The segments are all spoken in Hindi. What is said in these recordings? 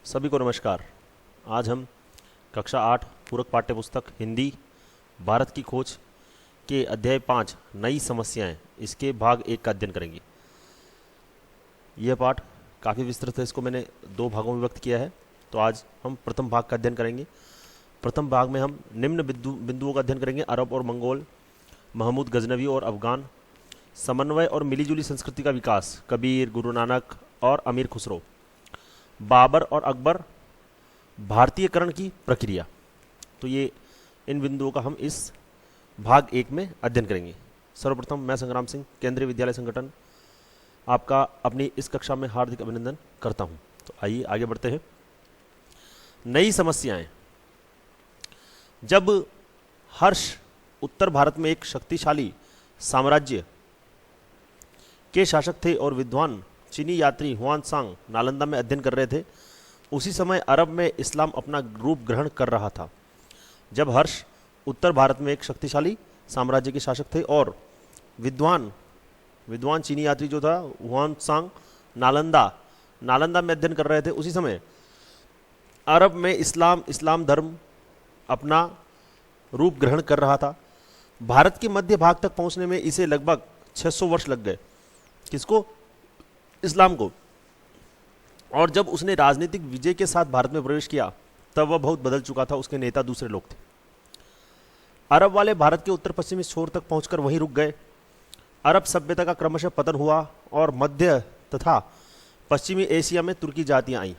सभी को नमस्कार। आज हम कक्षा 8 पूरक पाठ्य पुस्तक हिंदी भारत की खोज के अध्याय 5 नई समस्याएं इसके भाग 1 का अध्ययन करेंगे। यह पाठ काफ़ी विस्तृत है, इसको मैंने 2 भागों में विभक्त किया है। तो आज हम प्रथम भाग का अध्ययन करेंगे। प्रथम भाग में हम निम्न बिंदुओं का अध्ययन करेंगे: अरब और मंगोल, महमूद गजनवी और अफगान, समन्वय और मिलीजुली संस्कृति का विकास, कबीर, गुरु नानक और अमीर खुसरो, बाबर और अकबर, भारतीयकरण की प्रक्रिया। तो ये इन बिंदुओं का हम इस भाग 1 में अध्ययन करेंगे। सर्वप्रथम मैं संग्राम सिंह, केंद्रीय विद्यालय संगठन, आपका अपनी इस कक्षा में हार्दिक अभिनंदन करता हूं। तो आइए आगे बढ़ते हैं। नई समस्याएं। जब हर्ष उत्तर भारत में एक शक्तिशाली साम्राज्य के शासक थे और विद्वान चीनी यात्री हुआनसांग नालंदा में अध्ययन कर रहे थे, उसी समय अरब में इस्लाम अपना रूप ग्रहण कर रहा था। जब हर्ष उत्तर भारत में एक शक्तिशाली साम्राज्य के शासक थे और विद्वान चीनी यात्री जो था हुआनसांग नालंदा में अध्ययन कर रहे थे, उसी समय अरब में इस्लाम धर्म अपना रूप ग्रहण कर रहा था। भारत के मध्य भाग तक पहुंचने में इसे लगभग 600 वर्ष लग गए। किसको? इस्लाम को। और जब उसने राजनीतिक विजय के साथ भारत में प्रवेश किया, तब वह बहुत बदल चुका था। उसके नेता दूसरे लोग थे। अरब वाले भारत के उत्तर पश्चिमी छोर तक पहुंचकर वहीं रुक गए। अरब सभ्यता का क्रमशः पतन हुआ और मध्य तथा पश्चिमी एशिया में तुर्की जातियां आईं।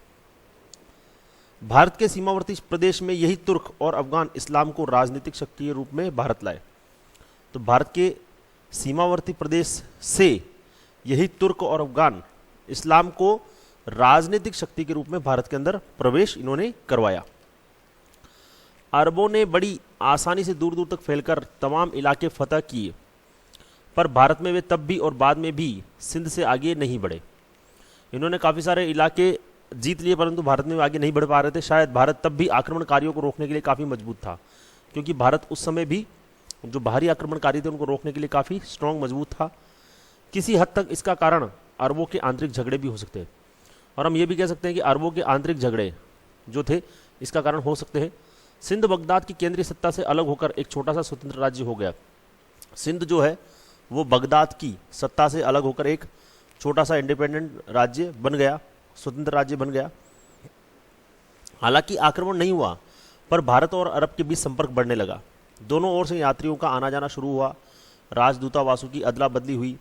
भारत के सीमावर्ती प्रदेश में यही तुर्क और अफगान इस्लाम को राजनीतिक शक्ति के रूप में भारत लाए। तो भारत के सीमावर्ती प्रदेश से यही तुर्क और अफगान इस्लाम को राजनीतिक शक्ति के रूप में भारत के अंदर प्रवेश इन्होंने करवाया। अरबों ने बड़ी आसानी से दूर दूर तक फैलकर तमाम इलाके फतह किए, पर भारत में वे तब भी और बाद में भी सिंध से आगे नहीं बढ़े। इन्होंने काफ़ी सारे इलाके जीत लिए, परंतु भारत में आगे नहीं बढ़ पा रहे थे। शायद भारत तब भी आक्रमणकारियों को रोकने के लिए काफ़ी मजबूत था, क्योंकि भारत उस समय भी जो बाहरी आक्रमणकारी थे उनको रोकने के लिए काफ़ी स्ट्रांग मजबूत था। किसी हद तक इसका कारण अरबों के आंतरिक झगड़े भी हो सकते हैं, और हम ये भी कह सकते हैं कि अरबों के आंतरिक झगड़े जो थे इसका कारण हो सकते हैं। सिंध बगदाद की केंद्रीय सत्ता से अलग होकर एक छोटा सा स्वतंत्र राज्य हो गया। सिंध जो है वो बगदाद की सत्ता से अलग होकर एक छोटा सा इंडिपेंडेंट राज्य बन गया, स्वतंत्र राज्य बन गया। हालांकि आक्रमण नहीं हुआ, पर भारत और अरब के बीच संपर्क बढ़ने लगा। दोनों ओर से यात्रियों का आना जाना शुरू हुआ। राजदूतावासों की अदला बदली हुई।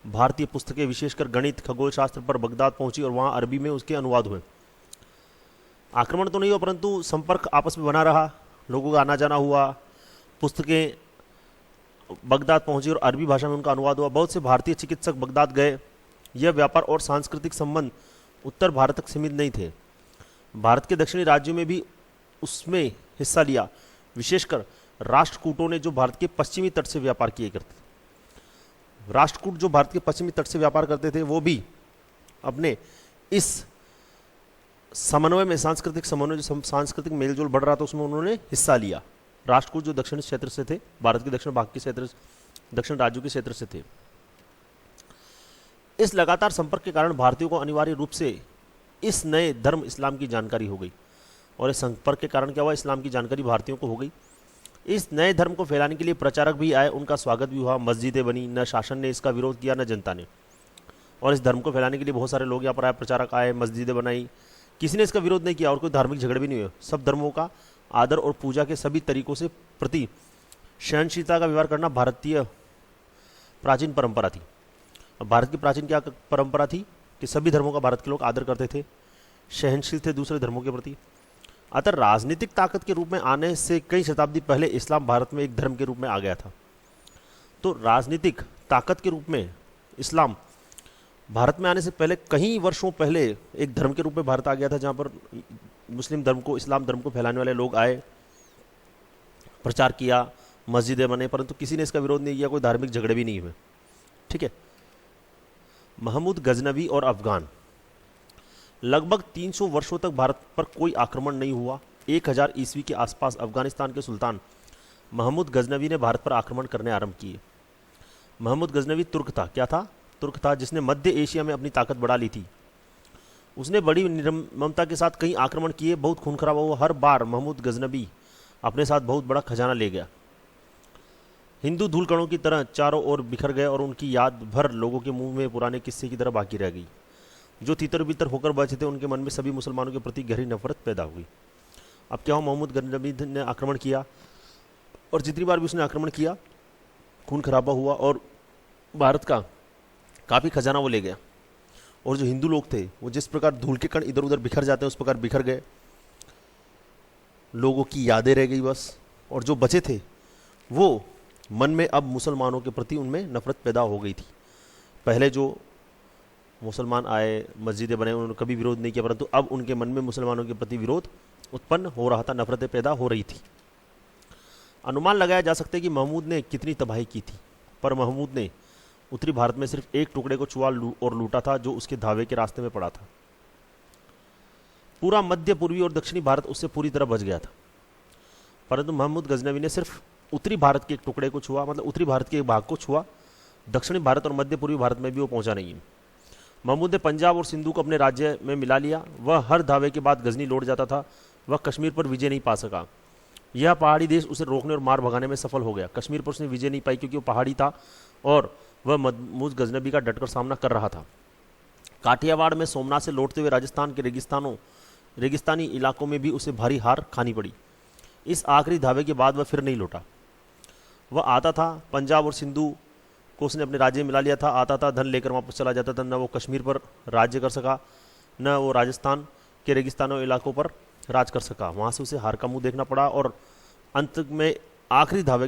भारतीय पुस्तकें विशेषकर गणित खगोल शास्त्र पर बगदाद पहुंची और वहां अरबी में उसके अनुवाद हुए। आक्रमण तो नहीं हुआ, परंतु संपर्क आपस में बना रहा। लोगों का आना जाना हुआ, पुस्तकें बगदाद पहुंची और अरबी भाषा में उनका अनुवाद हुआ। बहुत से भारतीय चिकित्सक बगदाद गए। यह व्यापार और सांस्कृतिक संबंध उत्तर भारत तक सीमित नहीं थे। भारत के दक्षिणी राज्यों में भी उसमें हिस्सा लिया। विशेषकर राष्ट्रकूटों ने जो भारत के पश्चिमी तट से व्यापार किए करते थे। राष्ट्रकूट जो भारत के पश्चिमी तट से व्यापार करते थे, वो भी अपने इस समन्वय में, सांस्कृतिक समन्वय, जो सांस्कृतिक मेलजोल बढ़ रहा था, उसमें उन्होंने हिस्सा लिया। राष्ट्रकूट जो दक्षिण क्षेत्र से थे, भारत के दक्षिण भाग के क्षेत्र, दक्षिण राज्यों के क्षेत्र से थे। इस लगातार संपर्क के कारण भारतीयों को अनिवार्य रूप से इस नए धर्म इस्लाम की जानकारी हो गई। और इस संपर्क के कारण क्या हुआ? इस्लाम की जानकारी भारतीयों को हो गई। इस नए धर्म को फैलाने के लिए प्रचारक भी आए, उनका स्वागत भी हुआ। मस्जिदें बनी। न शासन ने इसका विरोध किया, न जनता ने। और इस धर्म को फैलाने के लिए बहुत सारे लोग यहाँ पर आए, प्रचारक आए, मस्जिदें बनाई। किसी ने इसका विरोध नहीं किया और कोई धार्मिक झगड़े भी नहीं हुए। सब धर्मों का आदर और पूजा के सभी तरीकों से प्रति सहनशीलता का व्यवहार करना भारतीय प्राचीन परंपरा थी। भारत की प्राचीन क्या परंपरा थी कि सभी धर्मों का भारत के लोग आदर करते थे, सहनशील थे दूसरे धर्मों के प्रति। अतः राजनीतिक ताकत के रूप में आने से कई शताब्दी पहले इस्लाम भारत में एक धर्म के रूप में आ गया था। तो राजनीतिक ताकत के रूप में इस्लाम भारत में आने से पहले, कई वर्षों पहले, एक धर्म के रूप में भारत आ गया था, जहाँ पर मुस्लिम धर्म को, इस्लाम धर्म को फैलाने वाले लोग आए, प्रचार किया, मस्जिदें बने, परंतु किसी ने इसका विरोध नहीं किया, कोई धार्मिक झगड़े भी नहीं हुए। ठीक है। महमूद गजनवी और अफगान। लगभग 300 वर्षों तक भारत पर कोई आक्रमण नहीं हुआ। 1000 ईस्वी के आसपास अफगानिस्तान के सुल्तान महमूद गजनवी ने भारत पर आक्रमण करने आरंभ किए। महमूद गजनवी तुर्क था। क्या था? तुर्क था, जिसने मध्य एशिया में अपनी ताकत बढ़ा ली थी। उसने बड़ी निर्ममता के साथ कई आक्रमण किए, बहुत खून खराबा हुआ। हर बार महमूद गजनबी अपने साथ बहुत बड़ा खजाना ले गया। हिंदू धूलकणों की तरह चारों ओर बिखर गए और उनकी याद भर लोगों के मुंह में पुराने किस्से की तरह बाकी रह गई। जो तितर बितर होकर बचे थे उनके मन में सभी मुसलमानों के प्रति गहरी नफरत पैदा हुई। अब क्या हो, महमूद गजनबी ने आक्रमण किया और जितनी बार भी उसने आक्रमण किया खून खराबा हुआ और भारत का काफ़ी खजाना वो ले गया। और जो हिंदू लोग थे वो जिस प्रकार धूल के कण इधर उधर बिखर जाते हैं उस प्रकार बिखर गए, लोगों की यादें रह गई बस। और जो बचे थे वो मन में अब मुसलमानों के प्रति उनमें नफरत पैदा हो गई थी। पहले जो मुसलमान आए, मस्जिदें बने, उन्होंने कभी विरोध नहीं किया, परंतु अब उनके मन में मुसलमानों के प्रति विरोध उत्पन्न हो रहा था, नफरतें पैदा हो रही थी। अनुमान लगाया जा सकता है कि महमूद ने कितनी तबाही की थी, पर महमूद ने उत्तरी भारत में सिर्फ एक टुकड़े को छुआ और लूटा था जो उसके धावे के रास्ते में पड़ा था। पूरा मध्य, पूर्वी और दक्षिणी भारत उससे पूरी तरह बच गया था, परंतु महमूद गजनवी ने सिर्फ उत्तरी भारत के एक टुकड़े को छुआ, मतलब उत्तरी भारत के एक भाग को छुआ। दक्षिणी भारत और मध्य पूर्वी भारत में भी वो पहुंचा नहीं है। महमूद ने पंजाब और सिंधु को अपने राज्य में मिला लिया। वह हर दावे के बाद गजनी लौट जाता था। वह कश्मीर पर विजय नहीं पा सका। यह पहाड़ी देश उसे रोकने और मार भगाने में सफल हो गया। कश्मीर पर उसने विजय नहीं पाई क्योंकि वो पहाड़ी था और वह महमूद गजनबी का डटकर सामना कर रहा था। काठियावाड़ में सोमनाथ से लौटते हुए राजस्थान के रेगिस्तानी इलाकों में भी उसे भारी हार खानी पड़ी। इस आखिरी धावे के बाद वह फिर नहीं लौटा। वह आता था, पंजाब और सिंधु को उसने अपने राज्य में मिला लिया था, आता था, धन लेकर वापस चला जाता था। न वो कश्मीर पर राज्य कर सका, न वो राजस्थान के रेगिस्तानों इलाकों पर राज कर सका। वहाँ से उसे हार का मुंह देखना पड़ा और अंत में आखिरी धावे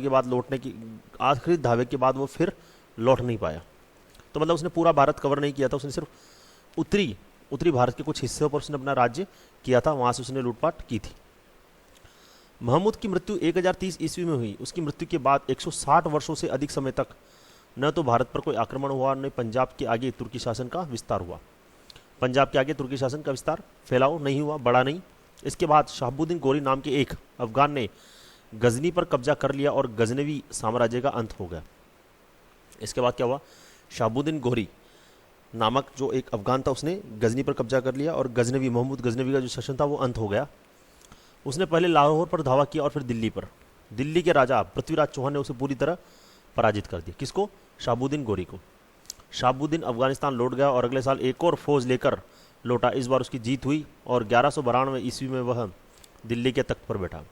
के बाद वो फिर लौट नहीं पाया। तो मतलब उसने पूरा भारत कवर नहीं किया था, उसने सिर्फ उत्तरी भारत के कुछ हिस्सों पर उसने अपना राज्य किया था, वहाँ से उसने लूटपाट की थी। महमूद की मृत्यु 1030 ईस्वी में हुई। उसकी मृत्यु के बाद 160 वर्षों से अधिक समय तक न तो भारत पर कोई आक्रमण हुआ, न पंजाब के आगे तुर्की शासन का विस्तार हुआ। पंजाब के आगे तुर्की शासन का विस्तार, फैलाव नहीं हुआ, बढ़ा नहीं। इसके बाद शहाबुद्दीन गोरी नाम के एक अफगान ने गजनी पर कब्जा कर लिया और गजनवी साम्राज्य का अंत हो गया। इसके बाद क्या हुआ, शहाबुद्दीन गोरी नामक जो एक अफगान था उसने गजनी पर कब्जा कर लिया और गजनवी, महमूद गजनवी का जो शासन था वो अंत हो गया। उसने पहले लाहौर पर धावा किया और फिर दिल्ली पर। दिल्ली के राजा पृथ्वीराज चौहान ने उसे पूरी तरह पराजित कर दिया। किसको? शहाबुद्दीन गोरी को। शहाबुद्दीन अफगानिस्तान लौट गया और अगले साल एक और फौज लेकर लौटा। इस बार उसकी जीत हुई और 1192 ईस्वी में वह दिल्ली के तख्त पर बैठा।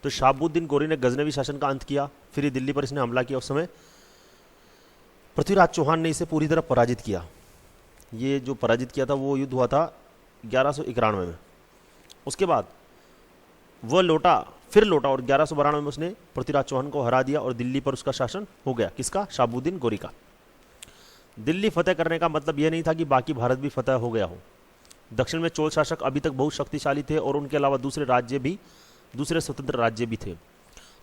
तो शहाबुद्दीन गोरी ने गजनवी शासन का अंत किया, फिर ये दिल्ली पर इसने हमला किया। उस समय पृथ्वीराज चौहान ने इसे पूरी तरह पराजित किया। ये जो पराजित किया था वो युद्ध हुआ था 1191 में। उसके बाद वह फिर लौटा और 1192 में उसने पृथ्वीराज चौहान को हरा दिया और दिल्ली पर उसका शासन हो गया। किसका? शहाबुद्दीन गोरी का। दिल्ली फतेह करने का मतलब यह नहीं था कि बाकी भारत भी फतेह हो गया हो। दक्षिण में चोल शासक अभी तक बहुत शक्तिशाली थे और उनके अलावा दूसरे स्वतंत्र राज्य भी थे।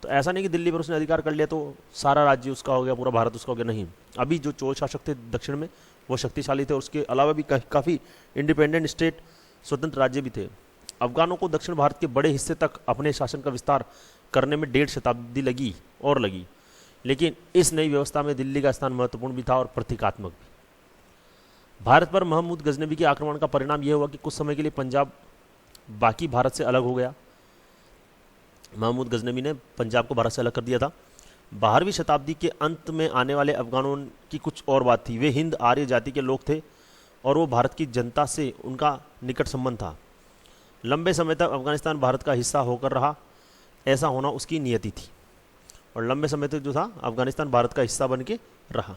तो ऐसा नहीं कि दिल्ली पर उसने अधिकार कर लिया तो सारा राज्य उसका हो गया, पूरा भारत उसका हो गया, नहीं। अभी जो चोल शासक थे दक्षिण में वो शक्तिशाली थे, उसके अलावा भी काफ़ी इंडिपेंडेंट स्टेट, स्वतंत्र राज्य भी थे। अफगानों को दक्षिण भारत के बड़े हिस्से तक अपने शासन का विस्तार करने में 1.5 शताब्दी लगी, लेकिन इस नई व्यवस्था में दिल्ली का स्थान महत्वपूर्ण भी था और प्रतीकात्मक भी। भारत पर महमूद गजनवी के आक्रमण का परिणाम यह हुआ कि कुछ समय के लिए पंजाब बाकी भारत से अलग हो गया। महमूद गजनवी ने पंजाब को भारत से अलग कर दिया था। 12वीं शताब्दी के अंत में आने वाले अफगानों की कुछ और बात थी। वे हिंद आर्य जाति के लोग थे और वो भारत की जनता से उनका निकट संबंध था। लंबे समय तक अफगानिस्तान भारत का हिस्सा होकर रहा, ऐसा होना उसकी नियति थी। और लंबे समय तक जो था अफगानिस्तान भारत का हिस्सा बन के रहा।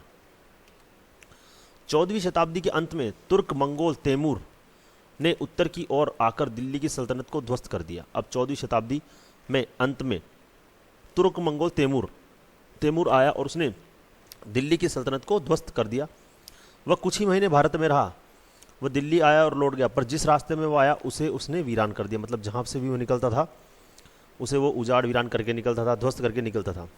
14वीं शताब्दी के अंत में तुर्क मंगोल तैमूर ने उत्तर की ओर आकर दिल्ली की सल्तनत को ध्वस्त कर दिया। अब 14वीं शताब्दी में अंत में तुर्क मंगोल तैमूर आया और उसने दिल्ली की सल्तनत को ध्वस्त कर दिया। वह कुछ ही महीने भारत में रहा। वह दिल्ली आया और लौट गया, पर जिस रास्ते में वो आया उसे उसने वीरान कर दिया। मतलब जहाँ से भी वो निकलता था उसे वो उजाड़ वीरान करके निकलता था, ध्वस्त करके निकलता था।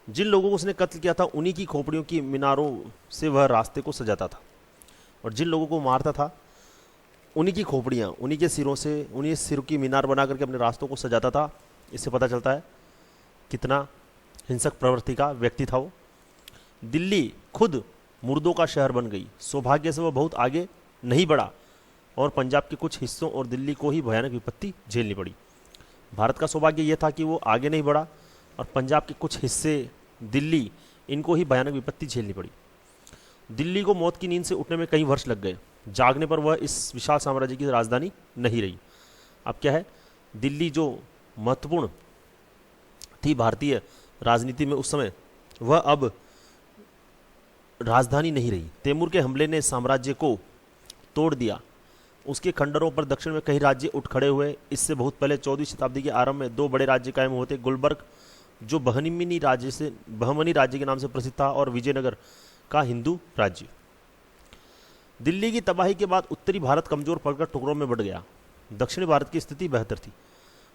जिन लोगों को उसने कत्ल किया था उन्हीं की खोपड़ियों की मीनारों से वह रास्ते को सजाता था, और जिन लोगों को मारता था उन्हीं की खोपड़ियाँ, उन्हीं के सिरों से, उन्हीं सिर की मीनार बना करके अपने रास्तों को सजाता था। इससे पता चलता है कितना हिंसक प्रवृत्ति का व्यक्ति था वो। दिल्ली खुद मुर्दों का शहर बन गई। सौभाग्य से वह बहुत आगे नहीं बढ़ा और पंजाब के कुछ हिस्सों और दिल्ली को ही भयानक विपत्ति झेलनी पड़ी। भारत का सौभाग्य यह था कि वो आगे नहीं बढ़ा और पंजाब के कुछ हिस्से, दिल्ली, इनको ही भयानक विपत्ति झेलनी पड़ी। दिल्ली को मौत की नींद से उठने में कई वर्ष लग गए। जागने पर वह इस विशाल साम्राज्य की राजधानी नहीं रही। अब क्या है, दिल्ली जो महत्वपूर्ण थी भारतीय राजनीति में उस समय, वह अब राजधानी नहीं रही। तैमूर के हमले ने साम्राज्य को तोड़ दिया। उसके खंडरों पर दक्षिण में कई राज्य उठ खड़े हुए। इससे बहुत पहले 14वीं शताब्दी के आरंभ में 2 बड़े राज्य कायम हुए थे, गुलबर्ग जो बहमनी राज्य के नाम से प्रसिद्ध था और विजयनगर का हिंदू राज्य। दिल्ली की तबाही के बाद उत्तरी भारत कमजोर पड़कर टुकड़ों में बढ़ गया। दक्षिणी भारत की स्थिति बेहतर थी।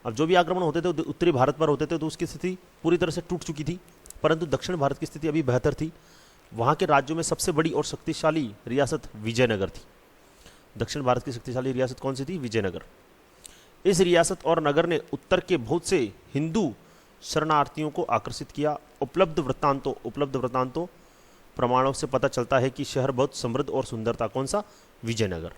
अब जो भी आक्रमण होते थे उत्तरी भारत पर होते थे तो उसकी स्थिति पूरी तरह से टूट चुकी थी, परंतु दक्षिण भारत की स्थिति अभी बेहतर थी। वहाँ के राज्यों में सबसे बड़ी और शक्तिशाली रियासत विजयनगर थी। दक्षिण भारत की शक्तिशाली रियासत कौन सी थी? विजयनगर। इस रियासत और नगर ने उत्तर के बहुत से हिंदू शरणार्थियों को आकर्षित किया। उपलब्ध वृत्तांतों प्रमाणों से पता चलता है कि शहर बहुत समृद्ध और सुंदर था। कौन सा? विजयनगर।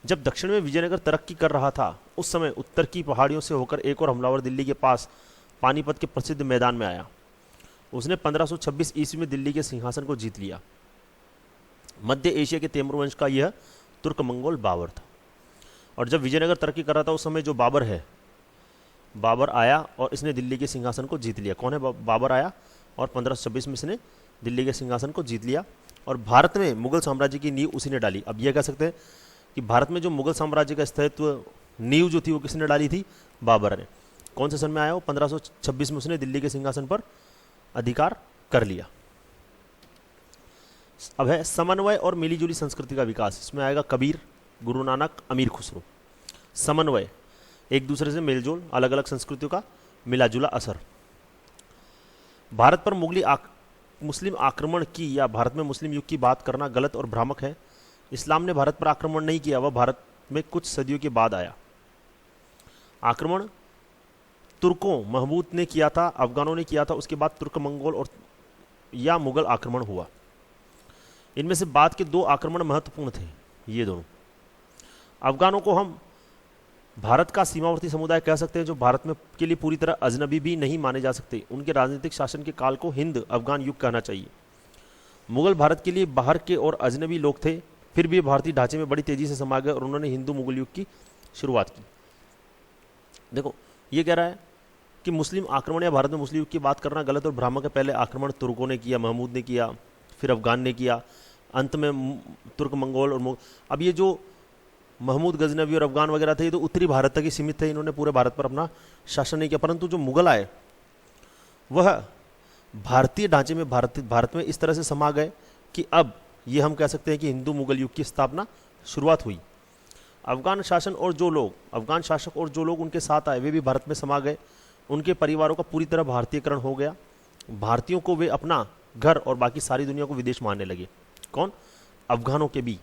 जब दक्षिण में विजयनगर तरक्की कर रहा था उस समय उत्तर की पहाड़ियों से होकर एक और हमलावर दिल्ली के पास पानीपत के प्रसिद्ध मैदान में आया। उसने 1526 ईस्वी में दिल्ली के सिंहासन को जीत लिया। मध्य एशिया के तैमूर वंश का यह तुर्क मंगोल बाबर था। और जब विजयनगर तरक्की कर रहा था उस समय जो बाबर आया और इसने दिल्ली के सिंहासन को जीत लिया। कौन है? बाबर आया और 1526 में इसने दिल्ली के सिंहासन को जीत लिया और भारत में मुगल साम्राज्य की नींव उसी ने डाली। अब यह कह सकते हैं कि भारत में जो मुगल साम्राज्य का अस्तित्व नींव जो थी वो किसने डाली थी? बाबर ने। कौन से सन में आया वो? 1526 में उसने दिल्ली के सिंहासन पर अधिकार कर लिया। अब है समन्वय और मिलीजुली संस्कृति का विकास। इसमें आएगा कबीर, गुरु नानक, अमीर खुसरो। समन्वय, एक दूसरे से मेलजोल, अलग अलग संस्कृतियों का मिलाजुला असर। भारत पर मुस्लिम आक्रमण की या भारत में मुस्लिम युग की बात करना गलत और भ्रामक है। इस्लाम ने भारत पर आक्रमण नहीं किया, वह भारत में कुछ सदियों के बाद आया। आक्रमण तुर्कों, महमूद ने किया था, अफगानों ने किया था, उसके बाद तुर्क मंगोल और या मुगल आक्रमण हुआ। इनमें से बाद के 2 आक्रमण महत्वपूर्ण थे, ये दोनों। अफगानों को हम भारत का सीमावर्ती समुदाय कह सकते हैं, जो भारत में के लिए पूरी तरह अजनबी भी नहीं माने जा सकते। उनके राजनीतिक शासन के काल को हिंद अफगान युग कहना चाहिए। मुगल भारत के लिए बाहर के और अजनबी लोग थे, फिर भी भारतीय ढांचे में बड़ी तेजी से समा गए और उन्होंने हिंदू मुगल युग की शुरुआत की। देखो, ये कह रहा है कि मुस्लिम आक्रमण या भारत में मुस्लिम युग की बात करना गलत और भ्रामक है। पहले आक्रमण तुर्कों ने किया, महमूद ने किया, फिर अफगान ने किया, अंत में तुर्क मंगोल और अब ये जो महमूद गजनवी और अफगान वगैरह थे ये तो उत्तरी भारत तक ही सीमित थे, इन्होंने पूरे भारत पर अपना शासन नहीं किया। परंतु जो मुगल आए वह भारतीय ढांचे में भारत में इस तरह से समा गए कि अब ये हम कह सकते हैं कि हिंदू मुगल युग की स्थापना शुरुआत हुई। अफगान शासक और जो लोग उनके साथ आए वे भी भारत में समा गए। उनके परिवारों का पूरी तरह भारतीयकरण हो गया। भारतीयों को वे अपना घर और बाकी सारी दुनिया को विदेश मानने लगे। कौन? अफगानों के भी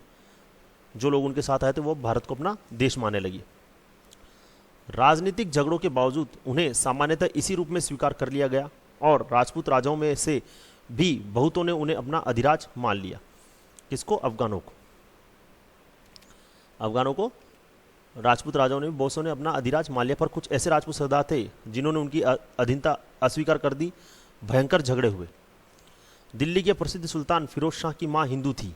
जो लोग उनके साथ आए थे वो भारत को अपना देश मानने लगे। राजनीतिक झगड़ों के बावजूद उन्हें सामान्यतः इसी रूप में स्वीकार कर लिया गया और राजपूत राजाओं में से भी बहुतों ने उन्हें अपना अधिराज मान लिया। किसको? अफगानों को राजपूत राजाओं ने, बहुतों ने अपना अधिराज मान लिया। पर कुछ ऐसे राजपूत सरदार थे जिन्होंने उनकी अधीनता अस्वीकार कर दी। भयंकर झगड़े हुए। दिल्ली के प्रसिद्ध सुल्तान फिरोज शाह की मां हिंदू थी।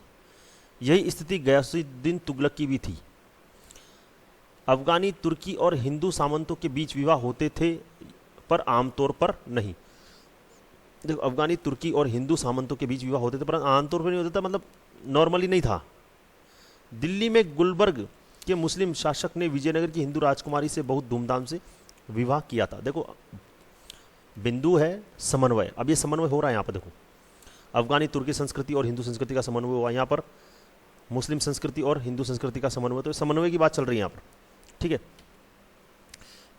यही स्थिति गयासुद्दीन तुगलक की भी थी। अफगानी, तुर्की और हिंदू सामंतों के बीच विवाह होते थे पर आमतौर पर नहीं। देखो, अफगानी, तुर्की और हिंदू सामंतों के बीच विवाह होते थे पर आमतौर पर नहीं होता था, मतलब नॉर्मली नहीं था। दिल्ली में गुलबर्ग के मुस्लिम शासक ने विजयनगर की हिंदू राजकुमारी से बहुत धूमधाम से विवाह किया था। देखो, बिंदु है समन्वय। अब ये समन्वय हो रहा है यहाँ पर। देखो, अफगानी, तुर्की संस्कृति और हिंदू संस्कृति का समन्वय हुआ। यहाँ पर मुस्लिम संस्कृति और हिंदू संस्कृति का समन्वय, तो समन्वय की बात चल रही है यहाँ पर। ठीक है।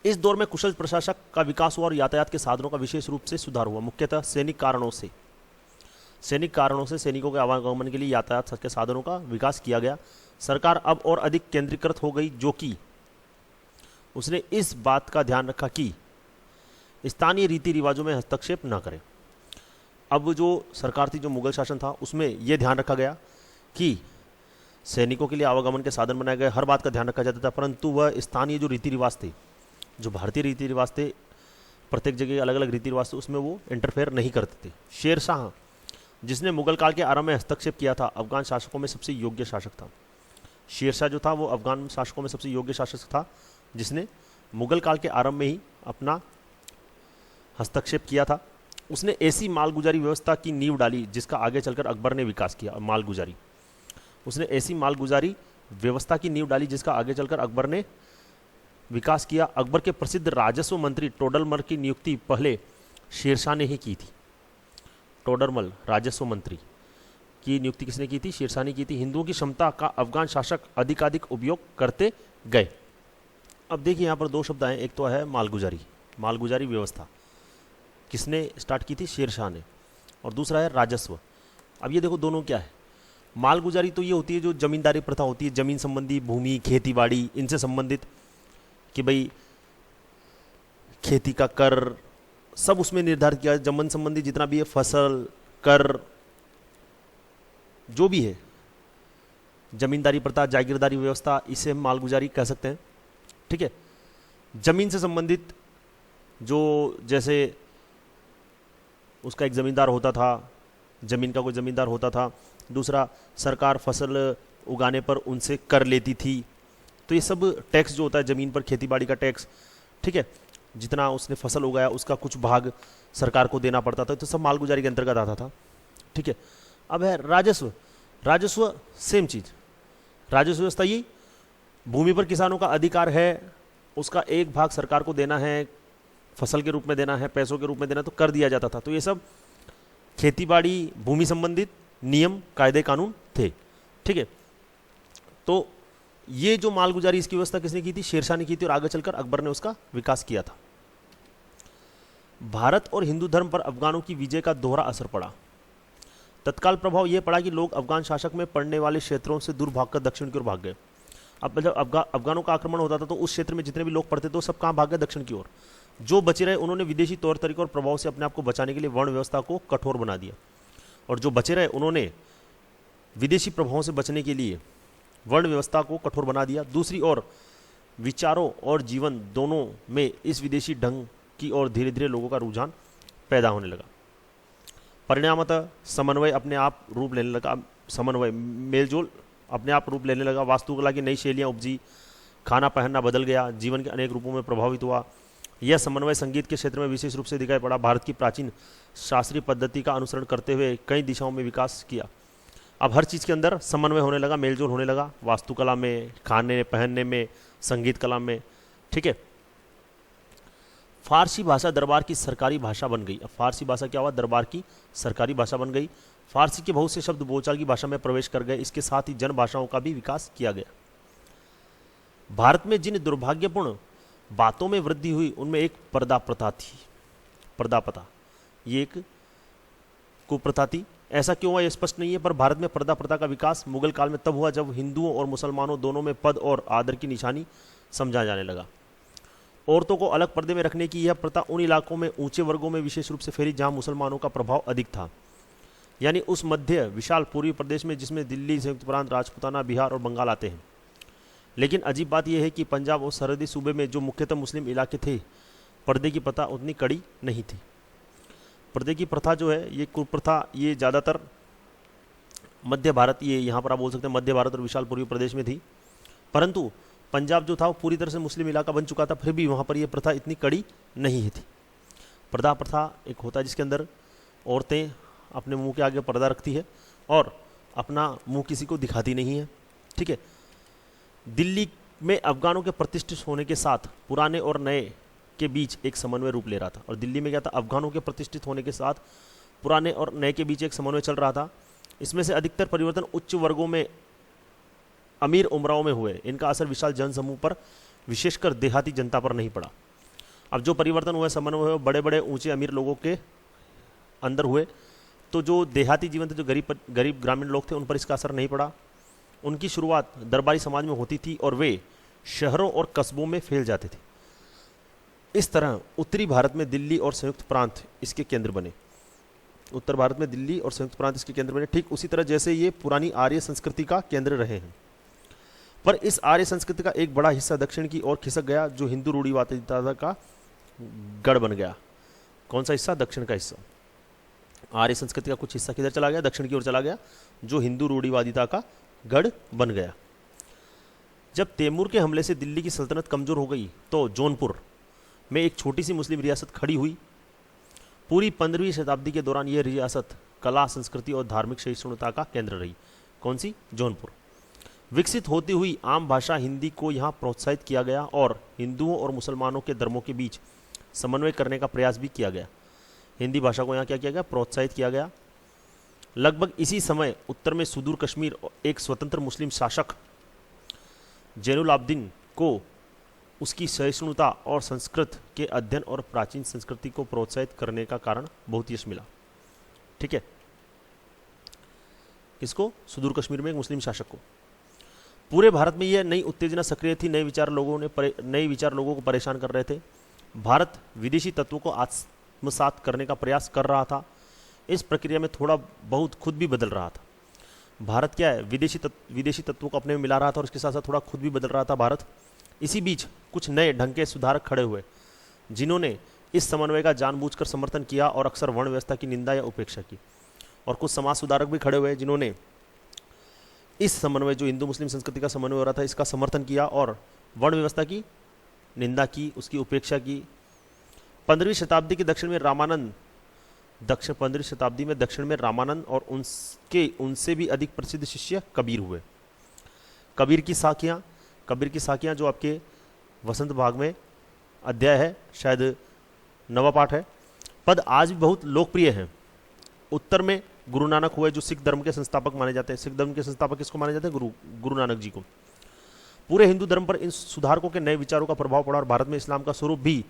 इस दौर में कुशल प्रशासक का विकास हुआ और यातायात के साधनों का विशेष रूप से सुधार हुआ। मुख्यतः सैनिक कारणों से सैनिकों के आवागमन के लिए यातायात के साधनों का विकास किया गया। सरकार अब और अधिक केंद्रीकृत हो गई, जो कि उसने इस बात का ध्यान रखा कि स्थानीय रीति रिवाजों में हस्तक्षेप न करे। अब जो सरकार थी, जो मुगल शासन था, उसमें यह ध्यान रखा गया कि सैनिकों के लिए आवागमन के साधन बनाए गए, हर बात का ध्यान रखा जाता था, परंतु वह स्थानीय जो रीति रिवाज थे, जो भारतीय रीति रिवाज थे, प्रत्येक जगह अलग अलग रीति रिवाज थे, उसमें वो इंटरफेयर नहीं करते थे। शेर शाह, जिसने मुगल काल के आरंभ में हस्तक्षेप किया था, अफगान शासकों में सबसे योग्य शासक था। शेर शाह जो था वो अफगान शासकों में सबसे योग्य शासक था, जिसने मुगल काल के आरंभ में ही अपना हस्तक्षेप किया था। उसने ऐसी मालगुजारी व्यवस्था की नींव डाली जिसका आगे चलकर अकबर ने विकास किया। मालगुजारी, उसने ऐसी मालगुजारी व्यवस्था की नींव डाली जिसका आगे चलकर अकबर ने विकास किया। अकबर के प्रसिद्ध राजस्व मंत्री टोडरमल की नियुक्ति पहले शेरशाह ने ही की थी। टोडरमल राजस्व मंत्री की नियुक्ति किसने की थी? शेरशाह ने की थी। हिंदुओं की क्षमता का अफगान शासक अधिकाधिक उपयोग करते गए। अब देखिए यहाँ पर दो शब्द आए, एक तो है मालगुजारी, मालगुजारी व्यवस्था किसने स्टार्ट की थी? शेरशाह ने। और दूसरा है राजस्व। अब ये देखो दोनों क्या है। मालगुजारी तो ये होती है जो जमींदारी प्रथा होती है, जमीन संबंधी, भूमि, खेती-बाड़ी, इनसे संबंधित, कि भाई खेती का कर सब उसमें निर्धारित किया, जमीन संबंधी जितना भी है, फसल, कर, जो भी है, जमींदारी प्रथा, जागीरदारी व्यवस्था, इसे हम मालगुजारी कह सकते हैं। ठीक है। जमीन से संबंधित जो, जैसे उसका एक जमींदार होता था, जमीन का कोई जमींदार होता था, दूसरा सरकार फसल उगाने पर उनसे कर लेती थी, तो ये सब टैक्स जो होता है जमीन पर, खेतीबाड़ी का टैक्स, ठीक है, जितना उसने फसल उगाया उसका कुछ भाग सरकार को देना पड़ता था, तो सब मालगुजारी के अंतर्गत आता था। ठीक है। अब है राजस्व। राजस्व सेम चीज, राजस्व व्यवस्था ये, भूमि पर किसानों का अधिकार है, उसका एक भाग सरकार को देना है, फसल के रूप में देना है, पैसों के रूप में देना, तो कर दिया जाता था। तो ये सब खेतीबाड़ी, भूमि संबंधित नियम, कायदे, कानून थे। ठीक है। तो ये जो मालगुजारी, इसकी व्यवस्था किसने की थी? शेरशाह ने की थी, और आगे चलकर अकबर ने उसका विकास किया था। भारत और हिंदू धर्म पर अफगानों की विजय का दोहरा असर पड़ा। तत्काल प्रभाव यह पड़ा कि लोग अफगान शासक में पड़ने वाले क्षेत्रों से दूर भागकर दक्षिण की ओर भाग गए। अब जब अफगानों का आक्रमण होता था तो उस क्षेत्र में जितने भी लोग पड़ते थे, तो सब कहाँ भाग गए? दक्षिण की ओर। जो बचे रहे उन्होंने विदेशी तौर तरीकों और प्रभाव से अपने आप को बचाने के लिए वर्ण व्यवस्था को कठोर बना दिया, और जो बचे रहे उन्होंने विदेशी प्रभावों से बचने के लिए वर्ण व्यवस्था को कठोर बना दिया। दूसरी ओर विचारों और जीवन दोनों में इस विदेशी ढंग की ओर धीरे धीरे लोगों का रुझान पैदा होने लगा। परिणामतः समन्वय अपने आप रूप लेने लगा, समन्वय, मेलजोल अपने आप रूप लेने लगा। वास्तुकला की नई शैलियाँ उपजी, खाना पहनना बदल गया, जीवन के अनेक रूपों में प्रभावित हुआ। यह समन्वय संगीत के क्षेत्र में विशेष रूप से दिखाई पड़ा। भारत की प्राचीन शास्त्रीय पद्धति का अनुसरण करते हुए कई दिशाओं में विकास किया। अब हर चीज़ के अंदर समन्वय होने लगा, मेलजोल होने लगा, वास्तुकला में, खाने पहनने में, संगीत कला में। ठीक है। फारसी भाषा दरबार की सरकारी भाषा बन गई। अब फारसी भाषा क्या हुआ? दरबार की सरकारी भाषा बन गई। फारसी के बहुत से शब्द बोलचाल की भाषा में प्रवेश कर गए। इसके साथ ही जन भाषाओं का भी विकास किया गया। भारत में जिन दुर्भाग्यपूर्ण बातों में वृद्धि हुई उनमें एक पर्दा प्रथा थी। पर्दा प्रथा ये एक कुप्रथा थी। ऐसा क्यों हुआ ये स्पष्ट नहीं है, पर भारत में पर्दा प्रथा का विकास मुगल काल में तब हुआ जब हिंदुओं और मुसलमानों दोनों में पद और आदर की निशानी समझा जाने लगा। औरतों को अलग पर्दे में रखने की यह प्रथा उन इलाकों में ऊंचे वर्गों में विशेष रूप से फैली जहां मुसलमानों का प्रभाव अधिक था, यानी उस मध्य विशाल पूर्वी प्रदेश में जिसमें दिल्ली, संयुक्त प्रांत, राजपूताना, बिहार और बंगाल आते हैं। लेकिन अजीब बात यह है कि पंजाब और सरहदी सूबे में जो मुख्यतः मुस्लिम इलाके थे, पर्दे की प्रथा उतनी कड़ी नहीं थी। पर्दे की प्रथा जो है, ये कुप्रथा, ये ज़्यादातर मध्य भारत, ये यहाँ पर आप बोल सकते हैं मध्य भारत और विशाल पूर्वी प्रदेश में थी। परंतु पंजाब जो था वो पूरी तरह से मुस्लिम इलाका बन चुका था, फिर भी वहाँ पर यह प्रथा इतनी कड़ी नहीं थी। पर्दा प्रथा एक होता है जिसके अंदर औरतें अपने मुंह के आगे पर्दा रखती है और अपना मुंह किसी को दिखाती नहीं है। ठीक है। दिल्ली में अफगानों के प्रतिष्ठित होने के साथ पुराने और नए के बीच एक समन्वय रूप ले रहा था। और दिल्ली में क्या था? अफगानों के प्रतिष्ठित होने के साथ पुराने और नए के बीच एक समन्वय चल रहा था। इसमें से अधिकतर परिवर्तन उच्च वर्गों में, अमीर उमराव में हुए। इनका असर विशाल जनसमूह पर, विशेषकर देहाती जनता पर नहीं पड़ा। अब जो परिवर्तन हुए, समन्वय हुए, बड़े बड़े ऊंचे अमीर लोगों के अंदर हुए, तो जो देहाती जीवन थे, जो गरीब ग्रामीण लोग थे, उन पर इसका असर नहीं पड़ा। उनकी शुरुआत दरबारी समाज में होती थी और वे शहरों और कस्बों में फैल जाते थे। इस तरह उत्तरी भारत में दिल्ली और संयुक्त प्रांत इसके केंद्र बने। उत्तर भारत में दिल्ली और संयुक्त प्रांत इसके केंद्र बने, ठीक उसी तरह जैसे ये पुरानी आर्य संस्कृति का केंद्र रहे हैं। पर इस आर्य संस्कृति का एक बड़ा हिस्सा दक्षिण की ओर खिसक गया, जो हिंदू रूढ़िवादिता का गढ़ बन गया। कौन सा हिस्सा? दक्षिण का हिस्सा। आर्य संस्कृति का कुछ हिस्सा किधर चला गया? दक्षिण की ओर चला गया, जो हिंदू रूढ़िवादिता का गढ़ बन गया। जब तैमूर के हमले से दिल्ली की सल्तनत कमजोर हो गई तो जौनपुर में एक छोटी सी मुस्लिम रियासत खड़ी हुई। पूरी 15वीं शताब्दी के दौरान यह रियासत कला, संस्कृति और धार्मिक सहिष्णुता का केंद्र रही। कौन सी? जौनपुर। विकसित होती हुई आम भाषा हिंदी को यहाँ प्रोत्साहित किया गया और हिंदुओं और मुसलमानों के धर्मों के बीच समन्वय करने का प्रयास भी किया गया। हिंदी भाषा को यहाँ क्या किया गया? प्रोत्साहित किया गया। लगभग इसी समय उत्तर में सुदूर कश्मीर एक स्वतंत्र मुस्लिम शासक जैनुल आब्दीन को उसकी सहिष्णुता और संस्कृत के अध्ययन और प्राचीन संस्कृति को प्रोत्साहित करने का कारण बहुत यश मिला। ठीक है, किसको? सुदूर कश्मीर में एक मुस्लिम शासक को। पूरे भारत में यह नई उत्तेजना सक्रिय थी। नए विचार लोगों को परेशान कर रहे थे। भारत विदेशी तत्वों को आत्मसात करने का प्रयास कर रहा था। इस प्रक्रिया में थोड़ा बहुत खुद भी बदल रहा था। भारत क्या है? विदेशी तत्वों को अपने में मिला रहा था और इसके साथ साथ थोड़ा खुद भी बदल रहा था भारत। इसी बीच कुछ नए ढंग के सुधारक खड़े हुए, जिन्होंने इस समन्वय का जानबूझकर समर्थन किया और अक्सर वर्ण व्यवस्था की निंदा या उपेक्षा की। और कुछ समाज सुधारक भी खड़े हुए, जिन्होंने इस समन्वय, जो हिंदू मुस्लिम संस्कृति का समन्वय हो रहा था, इसका समर्थन किया और वर्ण व्यवस्था की निंदा की, उसकी उपेक्षा की। 15वीं शताब्दी के दक्षिण में रामानंद और उनसे भी अधिक प्रसिद्ध शिष्य कबीर हुए। कबीर की साखियाँ जो आपके वसंत भाग में अध्याय है, शायद नवा पाठ है, पद आज भी बहुत लोकप्रिय हैं। उत्तर में गुरु नानक हुए, जो सिख धर्म के संस्थापक माने जाते हैं। सिख धर्म के संस्थापक किसको माने जाते हैं? गुरु नानक जी को। पूरे हिंदू धर्म पर इन सुधारकों के नए विचारों का प्रभाव पड़ा और भारत में इस्लाम का स्वरूप भी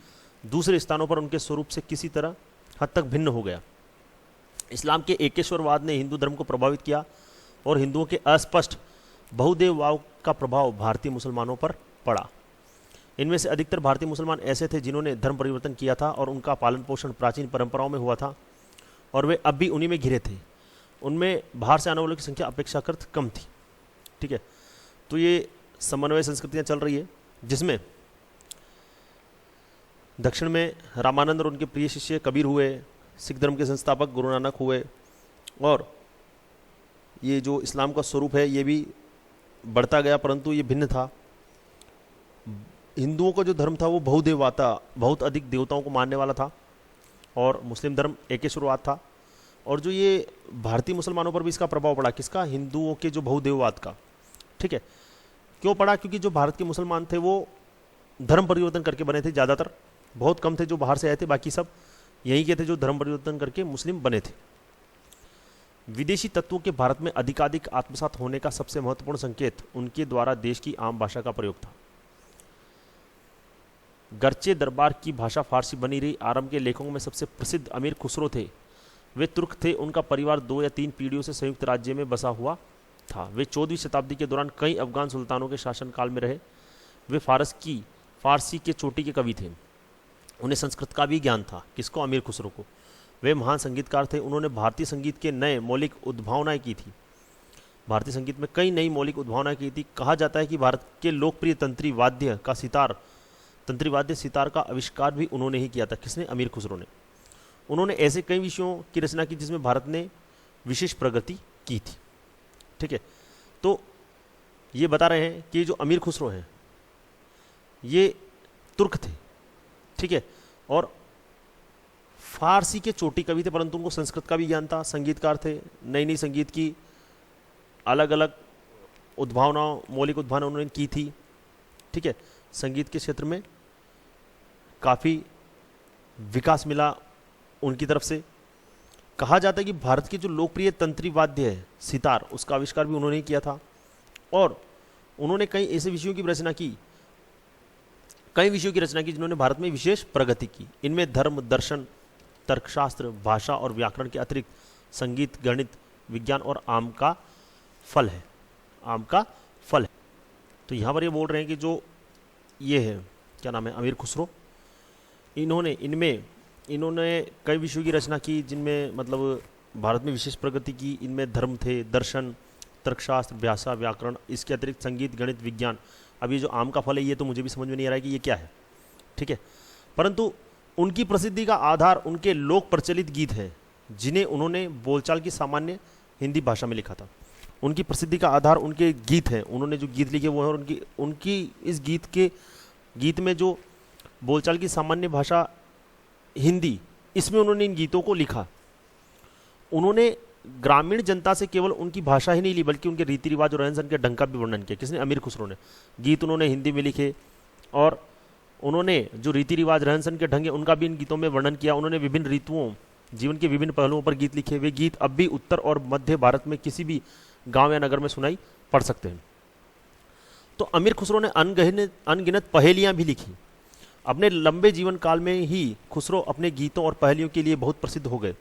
दूसरे स्थानों पर उनके स्वरूप से किसी तरह हद तक भिन्न हो गया। इस्लाम के एकेश्वरवाद ने हिंदू धर्म को प्रभावित किया और हिंदुओं के अस्पष्ट बहुदेववाद का प्रभाव भारतीय मुसलमानों पर पड़ा। इनमें से अधिकतर भारतीय मुसलमान ऐसे थे जिन्होंने धर्म परिवर्तन किया था और उनका पालन पोषण प्राचीन परंपराओं में हुआ था और वे अब भी उन्हीं में घिरे थे। उनमें बाहर से आने वालों की संख्या अपेक्षाकृत कम थी। ठीक है, तो ये समन्वय संस्कृतियाँ चल रही है, जिसमें दक्षिण में रामानंद और उनके प्रिय शिष्य कबीर हुए, सिख धर्म के संस्थापक गुरु नानक हुए, और ये जो इस्लाम का स्वरूप है ये भी बढ़ता गया, परंतु ये भिन्न था। हिंदुओं का जो धर्म था वो बहुदेववाद था, बहुत अधिक देवताओं को मानने वाला था, और मुस्लिम धर्म एकेश्वरवाद था। और जो ये भारतीय मुसलमानों पर भी इसका प्रभाव पड़ा, किसका? हिंदुओं के जो बहुदेववाद का। ठीक है, क्यों पड़ा? क्योंकि जो भारत के मुसलमान थे वो धर्म परिवर्तन करके बने थे, ज़्यादातर, बहुत कम थे जो बाहर से आए थे, बाकी सब यहीं के थे जो धर्म परिवर्तन करके मुस्लिम बने थे। विदेशी तत्वों के भारत में अधिकाधिक आत्मसात होने का सबसे महत्वपूर्ण संकेत उनके द्वारा देश की आम भाषा का प्रयोग था। गर्चे दरबार की भाषा फारसी बनी रही। आरंभ के लेखकों में सबसे प्रसिद्ध अमीर खुसरो थे। वे तुर्क थे। उनका परिवार 2 या 3 पीढ़ियों से संयुक्त राज्य में बसा हुआ था। वे 14वीं शताब्दी के दौरान कई अफगान सुल्तानों के शासनकाल में रहे। वे फारसी के चोटी के कवि थे। उन्हें संस्कृत का भी ज्ञान था। किसको? अमीर खुसरो को। वे महान संगीतकार थे। उन्होंने भारतीय संगीत के नए मौलिक उद्भावनाएं की थी। भारतीय संगीत में कई नई मौलिक उद्भावनाएं की थी। कहा जाता है कि भारत के लोकप्रिय तंत्री वाद्य सितार का आविष्कार भी उन्होंने ही किया था। किसने? अमीर खुसरो ने। उन्होंने ऐसे कई विषयों की रचना की जिसमें भारत ने विशेष प्रगति की थी। ठीक है, तो ये बता रहे हैं कि जो अमीर खुसरो हैं ये तुर्क थे। ठीक है, और फारसी के चोटी कवि थे, परंतु उनको संस्कृत का भी ज्ञान था। संगीतकार थे। नई नई संगीत की अलग अलग उद्भावनाओं, मौलिक उद्भावना उन्होंने की थी। ठीक है, संगीत के क्षेत्र में काफ़ी विकास मिला उनकी तरफ से। कहा जाता है कि भारत की जो लोकप्रिय तंत्री वाद्य है सितार, उसका आविष्कार भी उन्होंने ही किया था। और उन्होंने कई ऐसे विषयों की रचना की जिन्होंने भारत में विशेष प्रगति की। इनमें धर्म, दर्शन, तर्कशास्त्र, भाषा और व्याकरण के अतिरिक्त संगीत, गणित, विज्ञान और आम का फल है। तो यहाँ पर ये बोल रहे हैं कि जो ये है, क्या नाम है, अमीर खुसरो, इन्होंने इनमें इन्होंने कई विषयों की रचना की जिनमें मतलब भारत में विशेष प्रगति की। इनमें धर्म थे, दर्शन, तर्कशास्त्र, भाषा, व्याकरण, इसके अतिरिक्त संगीत, गणित, विज्ञान। अब ये जो आम का फल है ये तो मुझे भी समझ में नहीं आ रहा है कि ये क्या है, ठीक है। परंतु उनकी प्रसिद्धि का आधार उनके लोक प्रचलित गीत हैं जिन्हें उन्होंने बोलचाल की सामान्य हिंदी भाषा में लिखा था। उनकी प्रसिद्धि का आधार उनके गीत हैं, उन्होंने जो गीत लिखे वो है, और उनकी इस गीत में जो बोलचाल की सामान्य भाषा हिंदी, इसमें उन्होंने इन गीतों को लिखा। उन्होंने ग्रामीण जनता से केवल उनकी भाषा ही नहीं ली बल्कि उनके रीति रिवाज और रहन सहन के ढंग का भी वर्णन किया। किसने? अमीर खुसरो ने। गीत उन्होंने हिंदी में लिखे और उन्होंने जो रीति रिवाज रहन सहन के ढंग है उनका भी इन गीतों में वर्णन किया। उन्होंने विभिन्न ऋतुओं, जीवन के विभिन्न पहलुओं पर गीत लिखे। वे गीत अब भी उत्तर और मध्य भारत में किसी भी गांव या नगर में सुनाई पड़ सकते हैं। तो अमीर खुसरो ने अनगिनत पहेलियां भी लिखी। अपने लंबे जीवन काल में ही खुसरो अपने गीतों और पहेलियों के लिए बहुत प्रसिद्ध हो गए।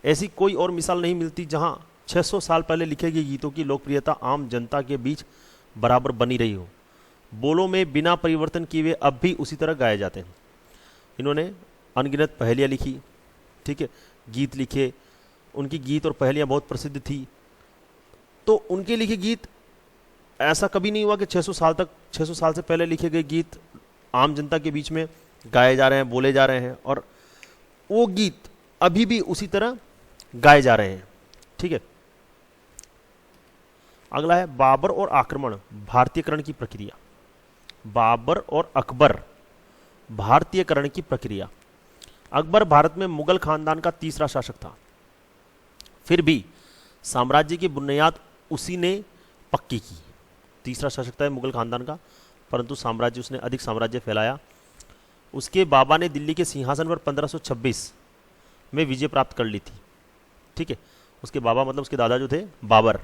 ऐसी कोई और मिसाल नहीं मिलती जहां 600 साल पहले लिखे गए गीतों की लोकप्रियता आम जनता के बीच बराबर बनी रही हो। बोलों में बिना परिवर्तन किए वे अब भी उसी तरह गाए जाते हैं। इन्होंने अनगिनत पहेलियाँ लिखी, ठीक है, गीत लिखे। उनकी गीत और पहेलियाँ बहुत प्रसिद्ध थी। तो उनके लिखे गीत, ऐसा कभी नहीं हुआ कि 600 साल से पहले लिखे गए गीत आम जनता के बीच में गाए जा रहे हैं, बोले जा रहे हैं, और वो गीत अभी भी उसी तरह गाए जा रहे हैं, ठीक है। अगला है बाबर और आक्रमण, भारतीयकरण की प्रक्रिया। बाबर और अकबर, भारतीयकरण की प्रक्रिया। अकबर भारत में मुगल खानदान का तीसरा शासक था। फिर भी साम्राज्य की बुनियाद उसी ने पक्की की। तीसरा शासक था मुगल खानदान का, परंतु साम्राज्य उसने अधिक साम्राज्य फैलाया। उसके बाबा ने दिल्ली के सिंहासन पर 1526 में विजय प्राप्त कर ली थी, ठीक है। उसके बाबा मतलब उसके दादा जो थे बाबर।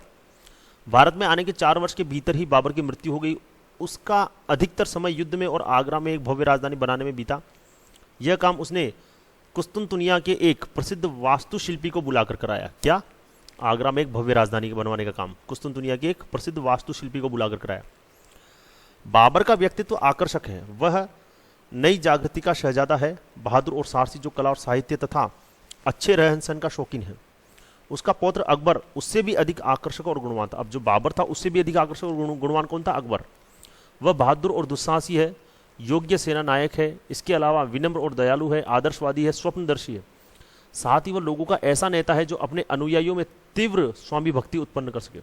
भारत में आने के 4 वर्ष के भीतर ही बाबर की मृत्यु हो गई। उसका अधिकतर समय युद्ध में और आगरा में एक भव्य राजधानी बनाने में बीता। यह काम उसने कुस्तुनतुनिया के एक प्रसिद्ध वास्तुशिल्पी को बुलाकर कराया। क्या? आगरा में एक भव्य राजधानी बनवाने का काम कुस्तुनतुनिया के एक प्रसिद्ध वास्तुशिल्पी को बुलाकर कराया। बाबर का व्यक्तित्व आकर्षक है। वह नई जागृति का शहजादा है। बहादुर और साहसी, जो कला और साहित्य तथा अच्छे रहन सहन का शौकीन है। उसका पौत्र अकबर उससे भी अधिक आकर्षक और गुणवान था। अब जो बाबर था उससे भी अधिक आकर्षक और गुणवान कौन था? अकबर। वह बहादुर और दुस्साहसी है, योग्य सेना नायक है। इसके अलावा विनम्र और दयालु है, आदर्शवादी है, स्वप्नदर्शी है। साथ ही वह लोगों का ऐसा नेता है जो अपने अनुयायियों में तीव्र स्वामी भक्ति उत्पन्न कर सके।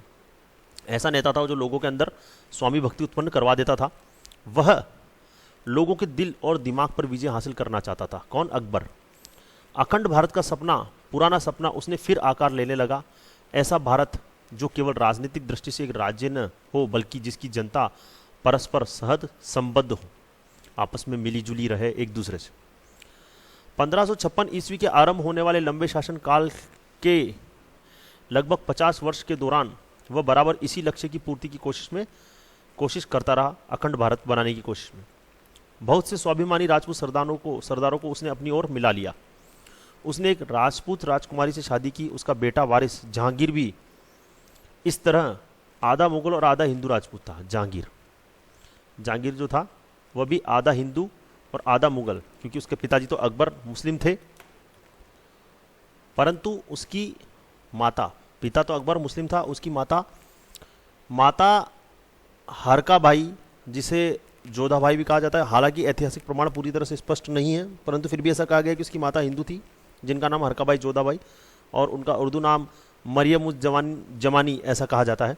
ऐसा नेता था जो लोगों के अंदर स्वामी भक्ति उत्पन्न करवा देता था। वह लोगों के दिल और दिमाग पर विजय हासिल करना चाहता था। कौन? अकबर। अखंड भारत का सपना, पुराना सपना उसने फिर आकार लेने लगा। ऐसा भारत जो केवल राजनीतिक दृष्टि से एक राज्य न हो बल्कि जिसकी जनता परस्पर सहद संबद्ध हो, आपस में मिली जुली रहे एक दूसरे से। 1556 ईस्वी के आरंभ होने वाले लंबे शासन काल के लगभग 50 वर्ष के दौरान वह बराबर इसी लक्ष्य की पूर्ति की कोशिश करता रहा, अखंड भारत बनाने की कोशिश में। बहुत से स्वाभिमानी राजपूत सरदारों को उसने अपनी ओर मिला लिया। उसने एक राजपूत राजकुमारी से शादी की। उसका बेटा वारिस जहांगीर भी इस तरह आधा मुगल और आधा हिंदू राजपूत था। जहांगीर जो था वह भी आधा हिंदू और आधा मुगल, क्योंकि उसके पिताजी तो अकबर मुस्लिम थे, परंतु उसकी माता, पिता तो अकबर मुस्लिम था, उसकी माता हरका भाई, जिसे जोधा भाई भी कहा जाता है। हालांकि ऐतिहासिक प्रमाण पूरी तरह से स्पष्ट नहीं है, परंतु फिर भी ऐसा कहा गया कि उसकी माता हिंदू थी, जिनका नाम हरका भाई, जोधा भाई, और उनका उर्दू नाम मरियम उज जमानी ऐसा कहा जाता है।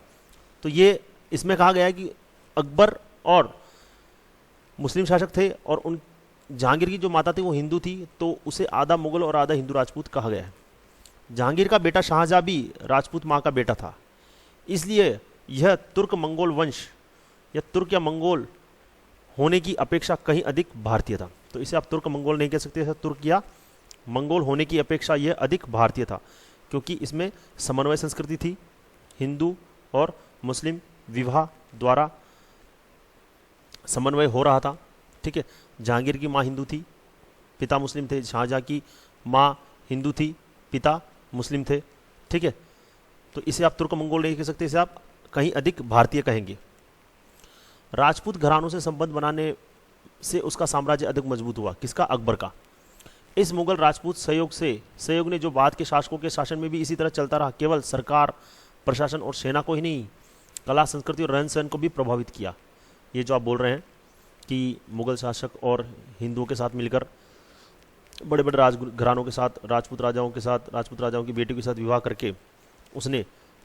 तो ये इसमें कहा गया है कि अकबर और मुस्लिम शासक थे और उन जहांगीर की जो माता थी वो हिंदू थी, तो उसे आधा मुगल और आधा हिंदू राजपूत कहा गया है। जहांगीर का बेटा शाहजहां भी राजपूत माँ का बेटा था, इसलिए यह तुर्क मंगोल वंश या तुर्क या मंगोल होने की अपेक्षा कहीं अधिक भारतीय था। तो इसे आप तुर्क मंगोल नहीं कह सकते, इसे तुर्क या मंगोल होने की अपेक्षा यह अधिक भारतीय था, क्योंकि इसमें समन्वय संस्कृति थी। हिंदू और मुस्लिम विवाह द्वारा समन्वय हो रहा था, ठीक है। जहांगीर की माँ हिंदू थी, पिता मुस्लिम थे। शाहजहां की माँ हिंदू थी, पिता मुस्लिम थे, ठीक है। तो इसे आप तुर्क मंगोल नहीं कह सकते, इसे आप कहीं अधिक भारतीय कहेंगे। राजपूत घरानों से संबंध बनाने से उसका साम्राज्य अधिक मजबूत हुआ। किसका? अकबर का। इस मुगल राजपूत सहयोग ने जो बाद के शासकों के शासन में भी इसी तरह चलता रहा, केवल सरकार, प्रशासन और सेना को ही नहीं, कला, संस्कृति और रहन सहन को भी प्रभावित किया। ये जो आप बोल रहे हैं कि मुगल शासक और हिंदुओं के साथ मिलकर बड़े बड़े राजघरानों के साथ, राजपूत राजाओं की बेटियों के साथ विवाह करके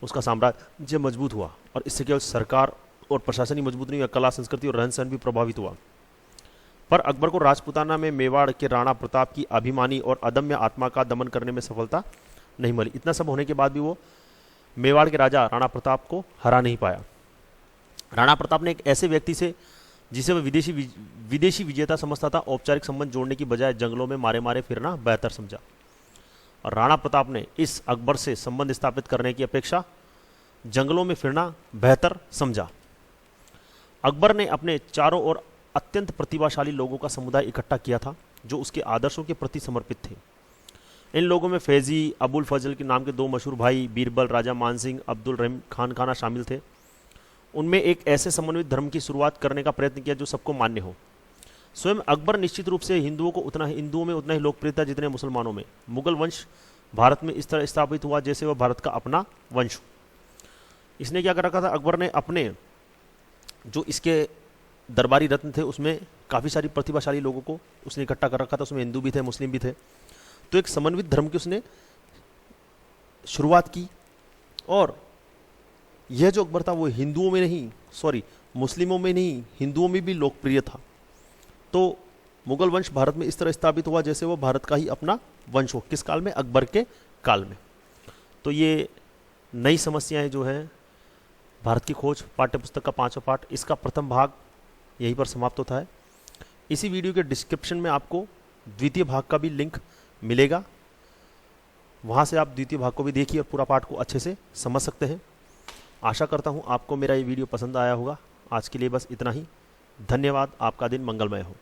उसका साम्राज्य मजबूत हुआ, और इससे केवल सरकार और प्रशासन ही मजबूत नहीं हुआ, कला, संस्कृति और रहन सहन भी प्रभावित हुआ। पर अकबर को राजपूताना में मेवाड़ के राणा प्रताप की अभिमानी और अदम्य आत्मा का दमन करने में सफलता नहीं मिली। इतना सब होने के बाद भी वो मेवाड़ के राजा राणा प्रताप को हरा नहीं पाया। राणा प्रताप ने एक ऐसे व्यक्ति से, जिसे वह विदेशी विजेता समझता था, औपचारिक संबंध जोड़ने की बजाय जंगलों में मारे मारे फिरना बेहतर समझा, और राणा प्रताप ने इस अकबर से संबंध स्थापित करने की अपेक्षा जंगलों में फिरना बेहतर समझा। अकबर ने अपने चारों ओर अत्यंत प्रतिभाशाली लोगों का समुदाय इकट्ठा किया था, जो उसके आदर्शों के प्रति समर्पित थे। इन लोगों में फैजी, अबुल फजल के नाम के 2 मशहूर भाई, बीरबल, राजा मानसिंह, अब्दुल रहीम खाना शामिल थे। उनमें एक ऐसे समन्वित धर्म की शुरुआत करने का प्रयत्न किया जो सबको मान्य हो। स्वयं अकबर निश्चित रूप से हिंदुओं में उतना ही लोकप्रिय था जितने मुसलमानों में। मुगल वंश भारत में इस तरह स्थापित हुआ जैसे वह भारत का अपना वंश। इसने क्या कर रखा था, अकबर ने अपने जो इसके दरबारी रत्न थे उसमें काफ़ी सारी प्रतिभाशाली लोगों को उसने इकट्ठा कर रखा था, उसमें हिंदू भी थे, मुस्लिम भी थे। तो एक समन्वित धर्म की उसने शुरुआत की, और यह जो अकबर था वो मुस्लिमों में नहीं, हिंदुओं में भी लोकप्रिय था। तो मुगल वंश भारत में इस तरह स्थापित हुआ जैसे वो भारत का ही अपना वंश हो। किस काल में? अकबर के काल में। तो ये नई समस्याएं जो हैं, भारत की खोज पाठ्यपुस्तक का 5वां पाठ, इसका प्रथम भाग यहीं पर समाप्त होता है। इसी वीडियो के डिस्क्रिप्शन में आपको द्वितीय भाग का भी लिंक मिलेगा, वहाँ से आप द्वितीय भाग को भी देखिए और पूरा पाठ को अच्छे से समझ सकते हैं। आशा करता हूँ आपको मेरा ये वीडियो पसंद आया होगा। आज के लिए बस इतना ही। धन्यवाद। आपका दिन मंगलमय हो।